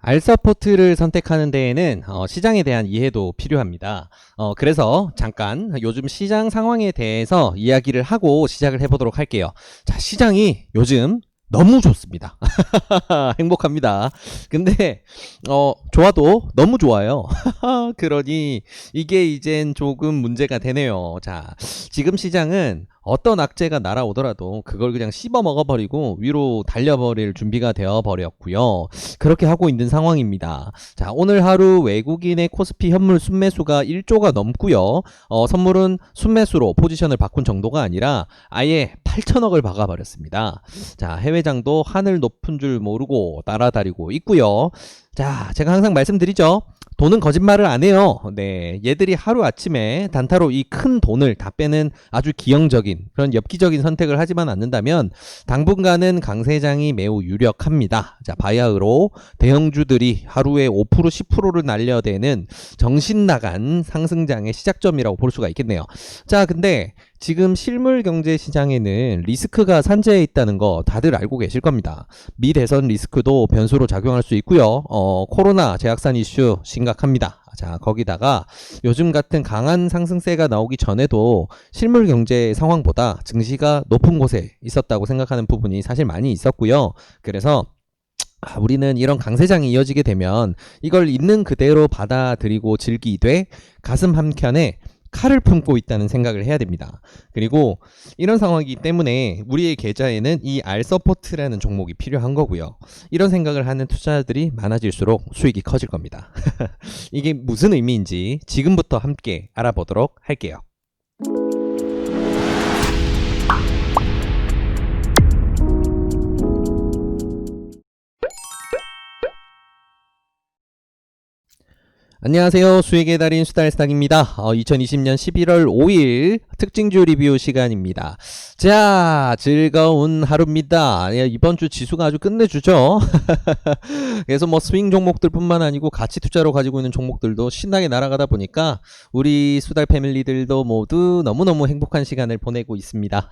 알서포트를 선택하는 데에는 시장에 대한 이해도 필요합니다. 그래서 잠깐 요즘 시장 상황에 대해서 이야기를 하고 시작을 해보도록 할게요. 자, 시장이 요즘 너무 좋습니다. 행복합니다. 근데 좋아도 너무 좋아요. 그러니 이게 이젠 조금 문제가 되네요. 자, 지금 시장은 어떤 악재가 날아오더라도 그걸 그냥 씹어 먹어버리고 위로 달려버릴 준비가 되어버렸고요. 그렇게 하고 있는 상황입니다. 자, 오늘 하루 외국인의 코스피 현물 순매수가 1조가 넘고요. 선물은 순매수로 포지션을 바꾼 정도가 아니라 아예 8천억을 박아버렸습니다. 자, 해외장도 하늘 높은 줄 모르고 따라다니고 있고요. 자, 제가 항상 말씀드리죠. 돈은 거짓말을 안 해요. 네, 얘들이 하루아침에 단타로 이 큰 돈을 다 빼는 아주 기형적인 그런 엽기적인 선택을 하지만 않는다면 당분간은 강세장이 매우 유력합니다. 자, 바야흐로 대형주들이 하루에 5% 10%를 날려대는 정신나간 상승장의 시작점이라고 볼 수가 있겠네요. 자, 근데 지금 실물 경제 시장에는 리스크가 산재해 있다는 거 다들 알고 계실 겁니다. 미 대선 리스크도 변수로 작용할 수 있고요. 코로나 재확산 이슈 심각합니다. 자, 거기다가 요즘 같은 강한 상승세가 나오기 전에도 실물 경제 상황보다 증시가 높은 곳에 있었다고 생각하는 부분이 사실 많이 있었고요. 그래서 우리는 이런 강세장이 이어지게 되면 이걸 있는 그대로 받아들이고 즐기되 가슴 한켠에 칼을 품고 있다는 생각을 해야 됩니다. 그리고 이런 상황이기 때문에 우리의 계좌에는 이 알서포트라는 종목이 필요한 거고요. 이런 생각을 하는 투자자들이 많아질수록 수익이 커질 겁니다. 이게 무슨 의미인지 지금부터 함께 알아보도록 할게요. 안녕하세요. 수익의 달인 수달스탁입니다. 2020년 11월 5일 특징주 리뷰 시간입니다. 자, 즐거운 하루입니다. 이번 주 지수가 아주 끝내주죠. 그래서 뭐 스윙 종목들 뿐만 아니고 가치 투자로 가지고 있는 종목들도 신나게 날아가다 보니까 우리 수달 패밀리들도 모두 너무너무 행복한 시간을 보내고 있습니다.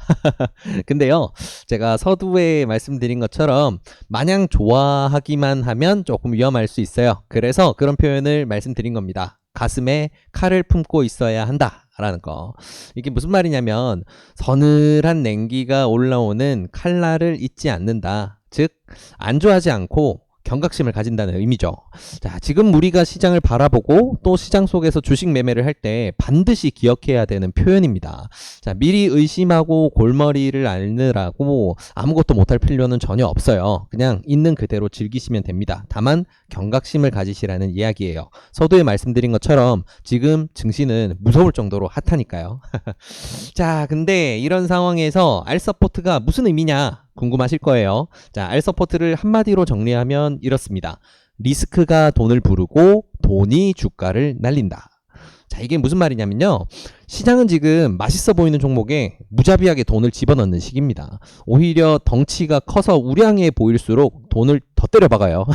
근데요, 제가 서두에 말씀드린 것처럼 마냥 좋아하기만 하면 조금 위험할 수 있어요. 그래서 그런 표현을 말씀드린 겁니다. 가슴에 칼을 품고 있어야 한다. 라는 거. 이게 무슨 말이냐면 서늘한 냉기가 올라오는 칼날을 잊지 않는다. 즉 안주하지 않고 경각심을 가진다는 의미죠. 자, 지금 우리가 시장을 바라보고 또 시장 속에서 주식 매매를 할 때 반드시 기억해야 되는 표현입니다. 자, 미리 의심하고 골머리를 앓느라고 아무것도 못할 필요는 전혀 없어요. 그냥 있는 그대로 즐기시면 됩니다. 다만 경각심을 가지시라는 이야기예요. 서두에 말씀드린 것처럼 지금 증시는 무서울 정도로 핫하니까요. 자, 근데 이런 상황에서 알서포트가 무슨 의미냐? 궁금하실 거예요. 자, 알서포트를 한마디로 정리하면 이렇습니다. 리스크가 돈을 부르고 돈이 주가를 날린다. 자, 이게 무슨 말이냐면요. 시장은 지금 맛있어 보이는 종목에 무자비하게 돈을 집어넣는 시기입니다. 오히려 덩치가 커서 우량해 보일수록 돈을 더 때려박아요.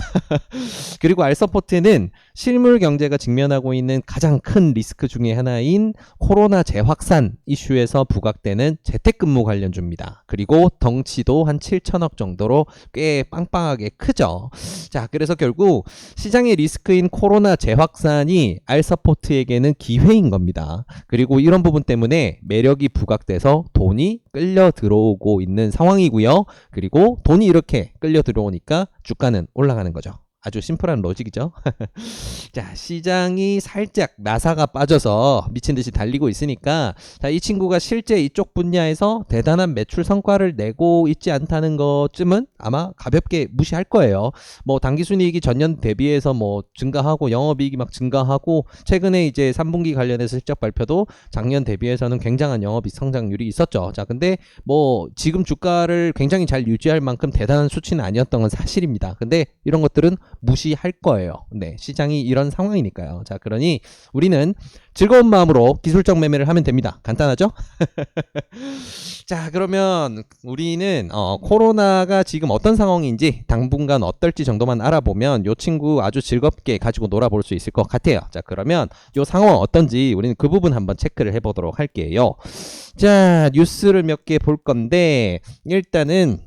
그리고 알서포트는 실물 경제가 직면하고 있는 가장 큰 리스크 중에 하나인 코로나 재확산 이슈에서 부각되는 재택근무 관련주입니다. 그리고 덩치도 한 7천억 정도로 꽤 빵빵하게 크죠. 자, 그래서 결국 시장의 리스크인 코로나 재확산이 알서포트에게는 기회인 겁니다. 그리고 이런 부분 때문에 매력이 부각돼서 돈이 끌려 들어오고 있는 상황이고요. 그리고 돈이 이렇게 끌려 들어오니까 주가는 올라가는 거죠. 아주 심플한 로직이죠. 자, 시장이 살짝 나사가 빠져서 미친 듯이 달리고 있으니까 자, 이 친구가 실제 이쪽 분야에서 대단한 매출 성과를 내고 있지 않다는 것쯤은 아마 가볍게 무시할 거예요. 뭐 당기순이익이 전년 대비해서 뭐 증가하고 영업이익이 막 증가하고 최근에 이제 3분기 관련해서 실적 발표도 작년 대비해서는 굉장한 영업이익 성장률이 있었죠. 자, 근데 뭐 지금 주가를 굉장히 잘 유지할 만큼 대단한 수치는 아니었던 건 사실입니다. 근데 이런 것들은 무시할 거예요. 네, 시장이 이런 상황이니까요. 자, 그러니 우리는 즐거운 마음으로 기술적 매매를 하면 됩니다. 간단하죠? 자, 그러면 우리는 코로나가 지금 어떤 상황인지 당분간 어떨지 정도만 알아보면 이 친구 아주 즐겁게 가지고 놀아볼 수 있을 것 같아요. 자, 그러면 이 상황 어떤지 우리는 그 부분 한번 체크를 해보도록 할게요. 자, 뉴스를 몇 개 볼 건데 일단은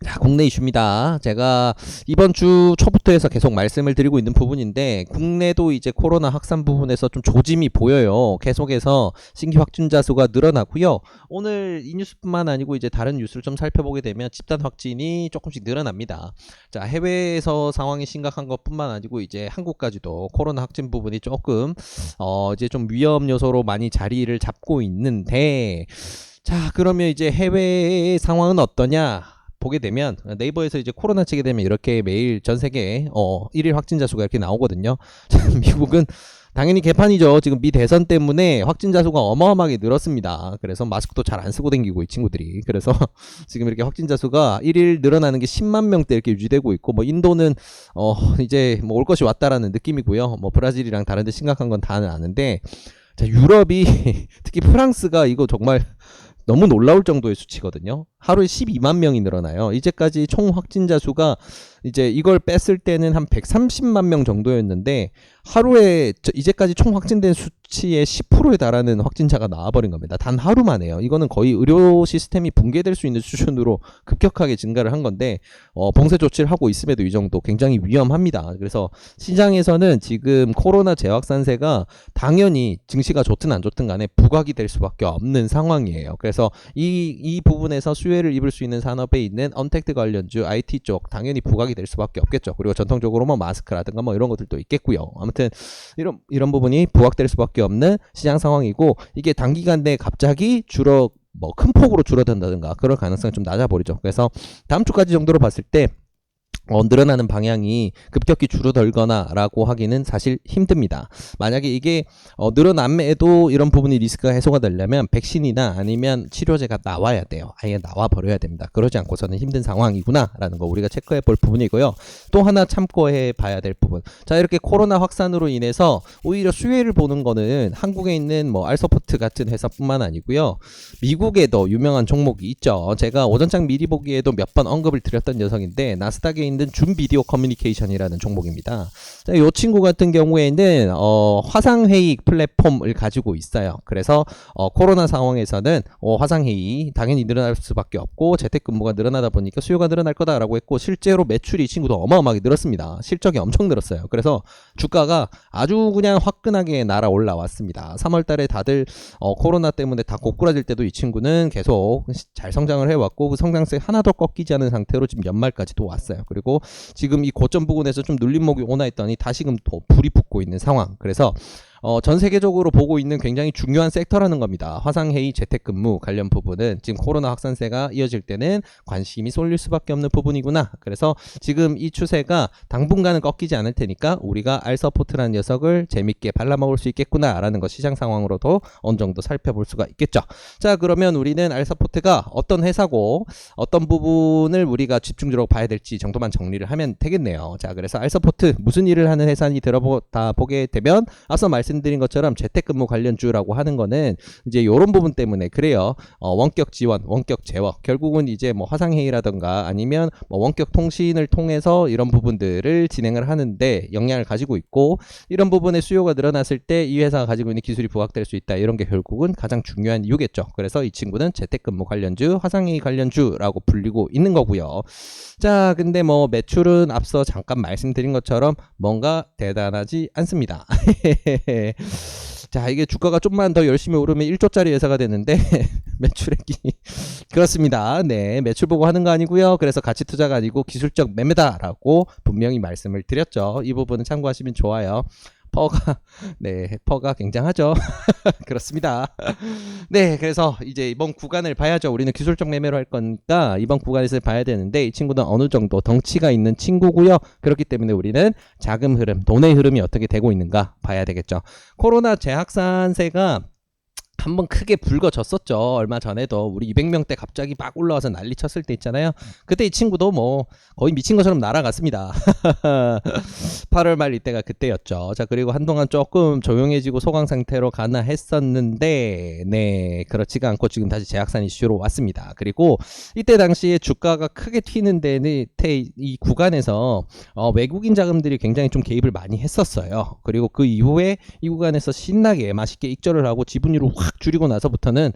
자, 국내 이슈입니다. 제가 이번 주 초부터 해서 계속 말씀을 드리고 있는 부분인데, 국내도 이제 코로나 확산 부분에서 좀 조짐이 보여요. 계속해서 신규 확진자 수가 늘어나고요. 오늘 이 뉴스뿐만 아니고 이제 다른 뉴스를 좀 살펴보게 되면 집단 확진이 조금씩 늘어납니다. 자, 해외에서 상황이 심각한 것뿐만 아니고 이제 한국까지도 코로나 확진 부분이 조금 이제 좀 위험 요소로 많이 자리를 잡고 있는데, 자, 그러면 이제 해외의 상황은 어떠냐? 보게 되면 네이버에서 이제 코로나 치게 되면 이렇게 매일 전 세계 1일 확진자 수가 이렇게 나오거든요. 미국은 당연히 개판이죠. 지금 미 대선 때문에 확진자 수가 어마어마하게 늘었습니다. 그래서 마스크도 잘 안 쓰고 다니고 이 친구들이. 그래서 지금 이렇게 확진자 수가 1일 늘어나는 게 10만 명대 이렇게 유지되고 있고, 뭐 인도는 이제 뭐 올 것이 왔다라는 느낌이고요. 뭐 브라질이랑 다른데 심각한 건 다는 아는데, 자, 유럽이 특히 프랑스가 이거 정말 너무 놀라울 정도의 수치거든요. 하루에 12만 명이 늘어나요. 이제까지 총 확진자 수가 이제 이걸 뺐을 때는 한 130만 명 정도였는데, 하루에 이제까지 총 확진된 수치의 10%에 달하는 확진자가 나와버린 겁니다. 단 하루 만에요. 이거는 거의 의료 시스템이 붕괴될 수 있는 수준으로 급격하게 증가를 한 건데, 봉쇄 조치를 하고 있음에도 이 정도 굉장히 위험합니다. 그래서 시장에서는 지금 코로나 재확산세가 당연히 증시가 좋든 안 좋든 간에 부각이 될 수밖에 없는 상황이에요. 그래서 이 부분에서 수혜를 입을 수 있는 산업에 있는 언택트 관련주 IT 쪽 당연히 부각이 될 수밖에 없겠죠. 그리고 전통적으로 뭐 마스크라든가 뭐 이런 것들도 있겠고요. 아무튼 이런 부분이 부각될 수밖에 없는 시장 상황이고, 이게 단기간 내에 갑자기 뭐 큰 폭으로 줄어든다든가 그럴 가능성이 좀 낮아 보이죠. 그래서 다음 주까지 정도로 봤을 때 늘어나는 방향이 급격히 줄어들거나 라고 하기는 사실 힘듭니다. 만약에 이게 늘어남에도 이런 부분이 리스크가 해소가 되려면 백신이나 아니면 치료제가 나와야 돼요. 아예 나와 버려야 됩니다. 그러지 않고서는 힘든 상황이구나 라는 거 우리가 체크해 볼 부분이고요. 또 하나 참고해 봐야 될 부분, 자, 이렇게 코로나 확산으로 인해서 오히려 수혜를 보는 거는 한국에 있는 뭐 알서포트 같은 회사뿐만 아니고요, 미국에도 유명한 종목이 있죠. 제가 오전장 미리 보기에도 몇 번 언급을 드렸던 녀석인데, 나스닥에 있는 준 비디오 커뮤니케이션이라는 종목입니다. 자, 이 친구 같은 경우에는 화상회의 플랫폼을 가지고 있어요. 그래서 코로나 상황에서는 화상회의 당연히 늘어날 수밖에 없고, 재택근무가 늘어나다 보니까 수요가 늘어날 거다라고 했고, 실제로 매출이 이 친구도 어마어마하게 늘었습니다. 실적이 엄청 늘었어요. 그래서 주가가 아주 그냥 화끈하게 날아 올라왔습니다. 3월달에 다들 코로나 때문에 다 고꾸라질 때도 이 친구는 계속 잘 성장을 해왔고, 그 성장세 하나도 꺾이지 않은 상태로 지금 연말까지도 왔어요. 그리고 지금 이 고점 부근에서 좀 눌림목이 오나 했더니 다시금 더 불이 붙고 있는 상황. 그래서 전 세계적으로 보고 있는 굉장히 중요한 섹터라는 겁니다. 화상회의, 재택근무 관련 부분은 지금 코로나 확산세가 이어질 때는 관심이 쏠릴 수밖에 없는 부분이구나. 그래서 지금 이 추세가 당분간은 꺾이지 않을 테니까 우리가 알서포트라는 녀석을 재밌게 발라먹을 수 있겠구나라는 거 시장 상황으로도 어느 정도 살펴볼 수가 있겠죠. 자, 그러면 우리는 알서포트가 어떤 회사고 어떤 부분을 우리가 집중적으로 봐야 될지 정도만 정리를 하면 되겠네요. 자, 그래서 알서포트 무슨 일을 하는 회사니 들어보다 보게 되면, 앞서 말씀드린 것처럼 재택근무 관련주라고 하는 거는 이제 이런 부분 때문에 그래요. 원격 지원, 원격 제어, 결국은 이제 뭐 화상회의라든가 아니면 뭐 원격 통신을 통해서 이런 부분들을 진행을 하는데 영향을 가지고 있고, 이런 부분의 수요가 늘어났을 때 이 회사가 가지고 있는 기술이 부각될 수 있다, 이런 게 결국은 가장 중요한 이유겠죠. 그래서 이 친구는 재택근무 관련주, 화상회의 관련주라고 불리고 있는 거고요. 자, 근데 뭐 매출은 앞서 잠깐 말씀드린 것처럼 뭔가 대단하지 않습니다. 자, 이게 주가가 좀만 더 열심히 오르면 1조짜리 회사가 되는데 매출액이 그렇습니다. 네, 매출 보고 하는 거 아니고요. 그래서 가치 투자가 아니고 기술적 매매다라고 분명히 말씀을 드렸죠. 이 부분은 참고하시면 좋아요. 퍼가 굉장하죠. 그렇습니다. 네, 그래서 이제 이번 구간을 봐야죠. 우리는 기술적 매매로 할 거니까 이번 구간에서 봐야 되는데, 이 친구는 어느 정도 덩치가 있는 친구고요. 그렇기 때문에 우리는 자금 흐름, 돈의 흐름이 어떻게 되고 있는가 봐야 되겠죠. 코로나 재확산세가 한번 크게 불거졌었죠. 얼마 전에도 우리 200명대 갑자기 막 올라와서 난리 쳤을 때 있잖아요. 그때 이 친구도 뭐 거의 미친 것처럼 날아갔습니다. 8월 말 이때가 그때였죠. 자, 그리고 한동안 조금 조용해지고 소강 상태로 가나 했었는데, 네, 그렇지가 않고 지금 다시 재확산 이슈로 왔습니다. 그리고 이때 당시에 주가가 크게 튀는 데는 이 구간에서 외국인 자금들이 굉장히 좀 개입을 많이 했었어요. 그리고 그 이후에 이 구간에서 신나게 맛있게 익절을 하고 지분율을 확 확 줄이고 나서부터는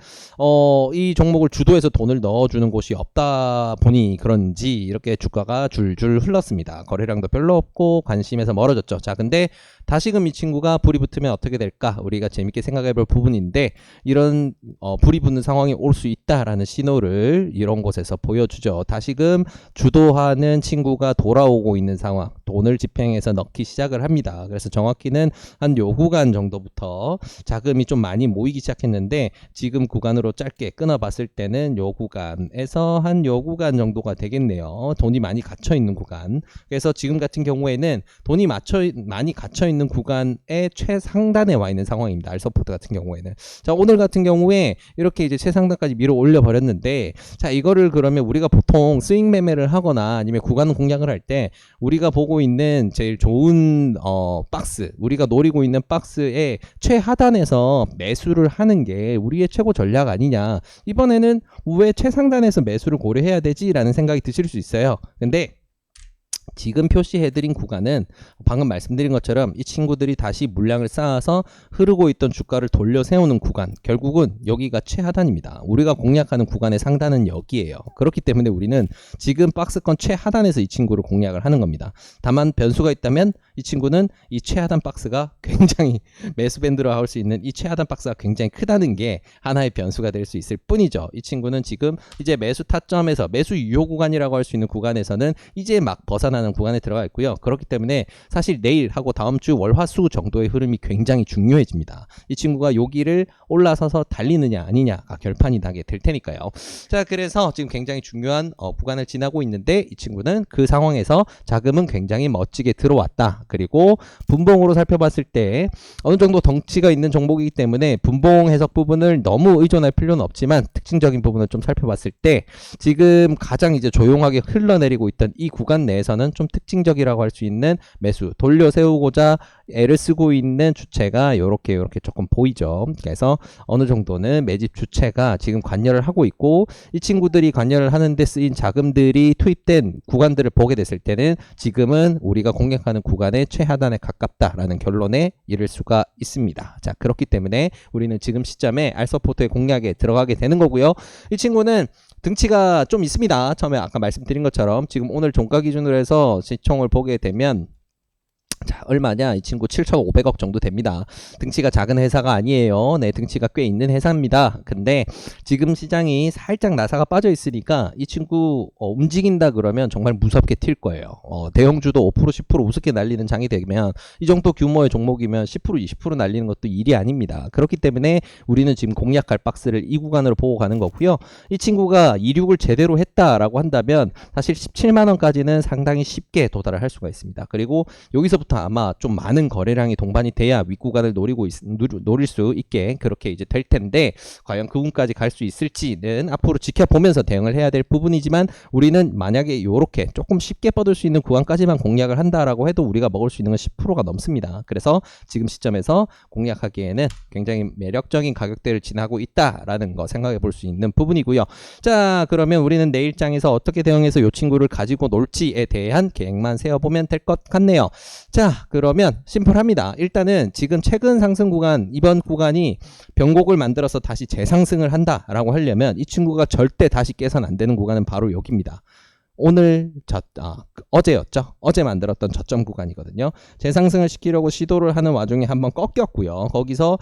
이 종목을 주도해서 돈을 넣어주는 곳이 없다 보니 그런지 이렇게 주가가 줄줄 흘렀습니다. 거래량도 별로 없고 관심에서 멀어졌죠. 자, 근데 다시금 이 친구가 불이 붙으면 어떻게 될까? 우리가 재밌게 생각해 볼 부분인데, 이런 불이 붙는 상황이 올 수 있다라는 신호를 이런 곳에서 보여주죠. 다시금 주도하는 친구가 돌아오고 있는 상황, 돈을 집행해서 넣기 시작을 합니다. 그래서 정확히는 한 요 구간 정도부터 자금이 좀 많이 모이기 시작했는데, 지금 구간으로 짧게 끊어봤을 때는 요 구간에서 한 요 구간 정도가 되겠네요. 돈이 많이 갇혀 있는 구간. 그래서 지금 같은 경우에는 돈이 많이 갇혀 있는 구간의 최상단에 와 있는 상황입니다. 알서포트 같은 경우에는. 자, 오늘 같은 경우에 이렇게 이제 최상단까지 밀어 올려 버렸는데, 자, 이거를 그러면 우리가 보통 스윙 매매를 하거나 아니면 구간 공략을 할 때 우리가 보고 있는 제일 좋은 박스, 우리가 노리고 있는 박스의 최하단에서 매수를 하는 게 우리의 최고 전략 아니냐, 이번에는 왜 최상단에서 매수를 고려해야 되지라는 생각이 드실 수 있어요. 근데 지금 표시해드린 구간은 방금 말씀드린 것처럼 이 친구들이 다시 물량을 쌓아서 흐르고 있던 주가를 돌려 세우는 구간, 결국은 여기가 최하단입니다. 우리가 공략하는 구간의 상단은 여기예요. 그렇기 때문에 우리는 지금 박스권 최하단에서 이 친구를 공략을 하는 겁니다. 다만 변수가 있다면 이 친구는 이 최하단 박스가 굉장히 매수 밴드로 할 수 있는 이 최하단 박스가 굉장히 크다는 게 하나의 변수가 될 수 있을 뿐이죠. 이 친구는 지금 이제 매수 타점에서 매수 유효 구간이라고 할 수 있는 구간에서는 이제 막 벗어나는 구간에 들어가 있고요. 그렇기 때문에 사실 내일 하고 다음 주 월화수 정도의 흐름이 굉장히 중요해집니다. 이 친구가 여기를 올라서서 달리느냐 아니냐가 결판이 나게 될 테니까요. 자, 그래서 지금 굉장히 중요한 구간을 지나고 있는데, 이 친구는 그 상황에서 자금은 굉장히 멋지게 들어왔다. 그리고 분봉으로 살펴봤을 때 어느 정도 덩치가 있는 종목이기 때문에 분봉 해석 부분을 너무 의존할 필요는 없지만, 특징적인 부분을 좀 살펴봤을 때 지금 가장 이제 조용하게 흘러내리고 있던 이 구간 내에서는 좀 특징적이라고 할 수 있는 매수 돌려 세우고자 애를 쓰고 있는 주체가 이렇게 조금 보이죠. 그래서 어느 정도는 매집 주체가 지금 관여를 하고 있고, 이 친구들이 관여를 하는데 쓰인 자금들이 투입된 구간들을 보게 됐을 때는 지금은 우리가 공략하는 구간의 최하단에 가깝다라는 결론에 이를 수가 있습니다. 자, 그렇기 때문에 우리는 지금 시점에 알서포트의 공략에 들어가게 되는 거고요. 이 친구는 등치가 좀 있습니다. 처음에 아까 말씀드린 것처럼 지금 오늘 종가 기준으로 해서 시총을 보게 되면, 자, 얼마냐? 이 친구 7,500억 정도 됩니다. 등치가 작은 회사가 아니에요. 네, 등치가 꽤 있는 회사입니다. 근데 지금 시장이 살짝 나사가 빠져 있으니까 이 친구 움직인다 그러면 정말 무섭게 튈 거예요. 대형주도 5% 10% 우습게 날리는 장이 되면, 이 정도 규모의 종목이면 10% 20% 날리는 것도 일이 아닙니다. 그렇기 때문에 우리는 지금 공략할 박스를 이 구간으로 보고 가는 거고요. 이 친구가 이륙을 제대로 했다라고 한다면 사실 17만 원까지는 상당히 쉽게 도달을 할 수가 있습니다. 그리고 여기서부터 아마 좀 많은 거래량이 동반이 돼야 윗구간을 노릴 수 있게 그렇게 이제 될 텐데, 과연 그분까지 갈 수 있을지는 앞으로 지켜보면서 대응을 해야 될 부분이지만, 우리는 만약에 요렇게 조금 쉽게 뻗을 수 있는 구간까지만 공략을 한다라고 해도 우리가 먹을 수 있는 건 10%가 넘습니다. 그래서 지금 시점에서 공략하기에는 굉장히 매력적인 가격대를 지나고 있다라는 거 생각해 볼 수 있는 부분이고요. 자, 그러면 우리는 내일장에서 어떻게 대응해서 요 친구를 가지고 놀지에 대한 계획만 세워보면 될 것 같네요. 자, 그러면 심플합니다. 일단은 지금 최근 상승 구간, 이번 구간이 변곡을 만들어서 다시 재상승을 한다라고 하려면 이 친구가 절대 다시 깨서는 안 되는 구간은 바로 여기입니다. 오늘 어제였죠. 어제 만들었던 저점 구간이거든요. 재상승을 시키려고 시도를 하는 와중에 한번 꺾였고요. 거기서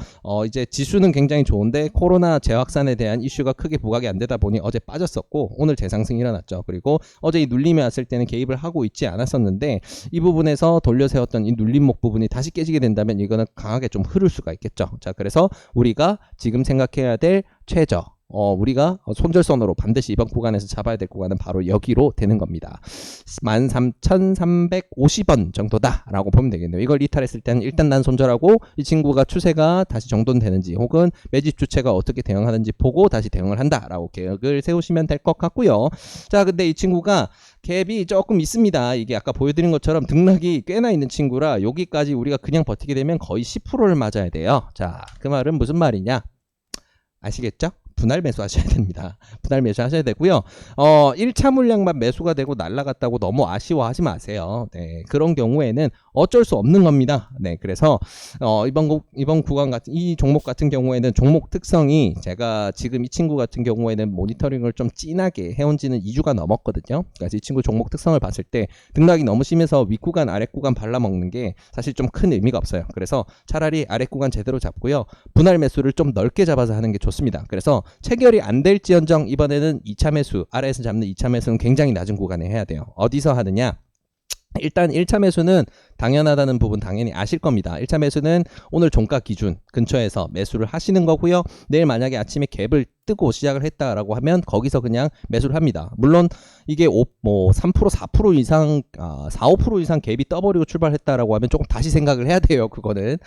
이제 지수는 굉장히 좋은데 코로나 재확산에 대한 이슈가 크게 부각이 안 되다 보니 어제 빠졌었고, 오늘 재상승이 일어났죠. 그리고 어제 이 눌림이 왔을 때는 개입을 하고 있지 않았었는데, 이 부분에서 돌려 세웠던 이 눌림목 부분이 다시 깨지게 된다면 이거는 강하게 좀 흐를 수가 있겠죠. 자, 그래서 우리가 지금 생각해야 될 최저, 우리가 손절선으로 반드시 이번 구간에서 잡아야 될 구간은 바로 여기로 되는 겁니다. 13,350원 정도다라고 보면 되겠네요. 이걸 이탈했을 때는 일단 난 손절하고, 이 친구가 추세가 다시 정돈되는지 혹은 매집 주체가 어떻게 대응하는지 보고 다시 대응을 한다라고 계획을 세우시면 될 것 같고요. 자, 근데 이 친구가 갭이 조금 있습니다. 이게 아까 보여드린 것처럼 등락이 꽤나 있는 친구라 여기까지 우리가 그냥 버티게 되면 거의 10%를 맞아야 돼요. 자, 그 말은 무슨 말이냐? 아시겠죠? 분할 매수하셔야 됩니다. 분할 매수하셔야 되고요. 1차 물량만 매수가 되고 날라갔다고 너무 아쉬워하지 마세요. 네, 그런 경우에는 어쩔 수 없는 겁니다. 네, 그래서 이번 구간 같은 이 종목 같은 경우에는 종목 특성이 제가 지금 이 친구 같은 경우에는 모니터링을 좀 진하게 해온 지는 2주가 넘었거든요. 그래서 이 친구 종목 특성을 봤을 때 등락이 너무 심해서 윗구간 아랫구간 발라먹는 게 사실 좀 큰 의미가 없어요. 그래서 차라리 아랫구간 제대로 잡고요. 분할 매수를 좀 넓게 잡아서 하는 게 좋습니다. 그래서 체결이 안 될지언정 이번에는 2차 매수, 아래에서 잡는 2차 매수는 굉장히 낮은 구간에 해야 돼요. 어디서 하느냐? 일단 1차 매수는 당연하다는 부분 당연히 아실 겁니다. 1차 매수는 오늘 종가 기준 근처에서 매수를 하시는 거고요. 내일 만약에 아침에 갭을 뜨고 시작을 했다라고 하면 거기서 그냥 매수를 합니다. 물론 이게 3% 4% 이상 4, 5% 이상 갭이 떠버리고 출발했다라고 하면 조금 다시 생각을 해야 돼요. 그거는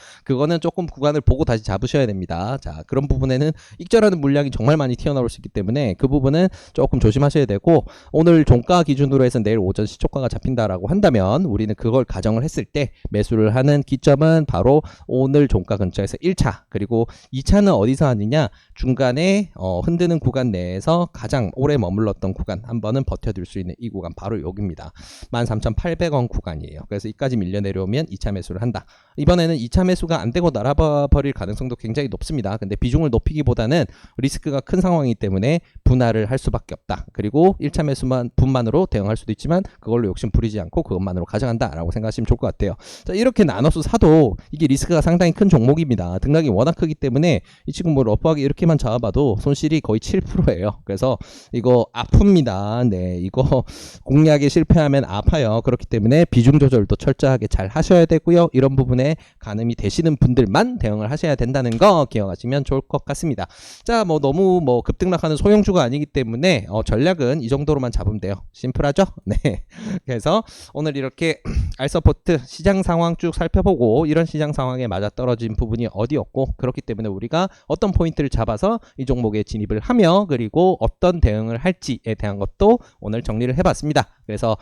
조금 구간을 보고 다시 잡으셔야 됩니다. 자, 그런 부분에는 익절하는 물량이 정말 많이 튀어나올 수 있기 때문에 그 부분은 조금 조심하셔야 되고, 오늘 종가 기준으로 해서 내일 오전 시초가가 잡힌다라고 한다면 우리는 그걸 가정을 했을 때 매수를 하는 기점은 바로 오늘 종가 근처에서 1차, 그리고 2차는 어디서 하느냐? 중간에 흔드는 구간 내에서 가장 오래 머물렀던 구간 한 번은 버텨둘 수 있는 이 구간 바로 여기입니다. 13,800원 구간이에요. 그래서 이까지 밀려 내려오면 2차 매수를 한다. 이번에는 2차 매수가 안 되고 날아버릴 가능성도 굉장히 높습니다. 근데 비중을 높이기보다는 리스크가 큰 상황이기 때문에 분할을 할 수밖에 없다. 그리고 1차 매수만 분만으로 대응할 수도 있지만 그걸로 욕심 부리지 않고 그것만으로 가져간다라고 생각하시면 좋을 것 같아요. 자, 이렇게 나눠서 사도 이게 리스크가 상당히 큰 종목입니다. 등락이 워낙 크기 때문에 이 친구 뭐 러프하게 이렇게만 잡아봐도 손실이 거의 7%예요. 그래서 이거 아픕니다. 네, 이거 공략에 실패하면 아파요. 그렇기 때문에 비중 조절도 철저하게 잘 하셔야 되고요. 이런 부분에 가늠이 되시는 분들만 대응을 하셔야 된다는 거 기억하시면 좋을 것 같습니다. 자, 뭐 너무 급등락하는 소형주가 아니기 때문에 전략은 이 정도로만 잡으면 돼요. 심플하죠? 네. 그래서 오늘 이렇게 알서포트 시장 상황 쭉 살펴보고 이런 시장 상황에 맞아떨어진 부분이 어디였고, 그렇기 때문에 우리가 어떤 포인트를 잡아서 이 종목에 진입을 하며 그리고 어떤 대응을 할지에 대한 것도 오늘 정리를 해봤습니다. 그래서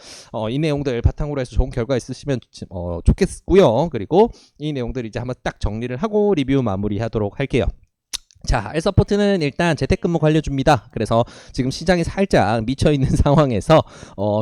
이 내용들 바탕으로 해서 좋은 결과 있으시면 좋겠고요. 그리고 이 내용들 이제 한번 딱 정리를 하고 리뷰 마무리하도록 할게요. 자, 알서포트는 일단 재택근무 관료줍니다. 그래서 지금 시장이 살짝 미쳐있는 상황에서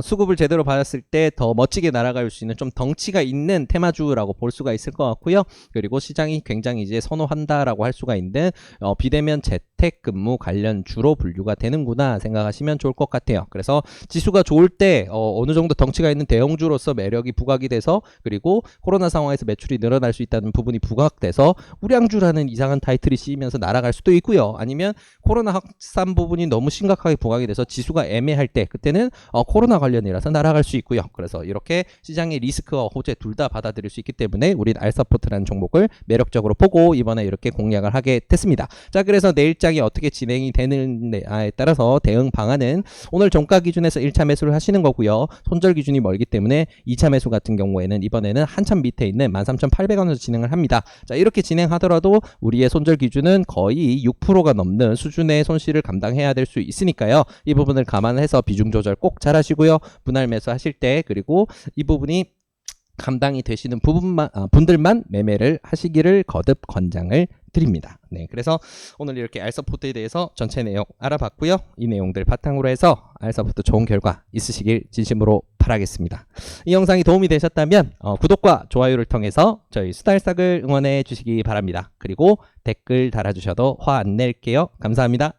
수급을 제대로 받았을 때 더 멋지게 날아갈 수 있는 좀 덩치가 있는 테마주라고 볼 수가 있을 것 같고요. 그리고 시장이 굉장히 이제 선호한다라고 할 수가 있는 비대면 재택근무 관련주로 분류가 되는구나 생각하시면 좋을 것 같아요. 그래서 지수가 좋을 때 어느 정도 덩치가 있는 대형주로서 매력이 부각이 돼서, 그리고 코로나 상황에서 매출이 늘어날 수 있다는 부분이 부각돼서 우량주라는 이상한 타이틀이 씌이면서 날아갈 수도 있고요. 아니면 코로나 확산 부분이 너무 심각하게 부각이 돼서 지수가 애매할 때 그때는 코로나 관련이라서 날아갈 수 있고요. 그래서 이렇게 시장의 리스크와 호재 둘 다 받아들일 수 있기 때문에 우린 알서포트라는 종목을 매력적으로 보고 이번에 이렇게 공략을 하게 됐습니다. 자, 그래서 내일장이 어떻게 진행이 되느냐에 따라서 대응 방안은 오늘 종가 기준에서 1차 매수를 하시는 거고요. 손절 기준이 멀기 때문에 2차 매수 같은 경우에는 이번에는 한참 밑에 있는 13,800원에서 진행을 합니다. 자, 이렇게 진행하더라도 우리의 손절 기준은 거의 6%가 넘는 수준의 손실을 감당해야 될 수 있으니까요. 이 부분을 감안해서 비중 조절 꼭 잘 하시고요. 분할 매수 하실 때, 그리고 이 부분이 감당이 되시는 분들만 매매를 하시기를 거듭 권장을 드립니다. 네, 그래서 오늘 이렇게 알서포트에 대해서 전체 내용 알아봤고요. 이 내용들 바탕으로 해서 알서포트 좋은 결과 있으시길 진심으로 바라겠습니다. 이 영상이 도움이 되셨다면 구독과 좋아요를 통해서 저희 수달싹을 응원해 주시기 바랍니다. 그리고 댓글 달아주셔도 화 안 낼게요. 감사합니다.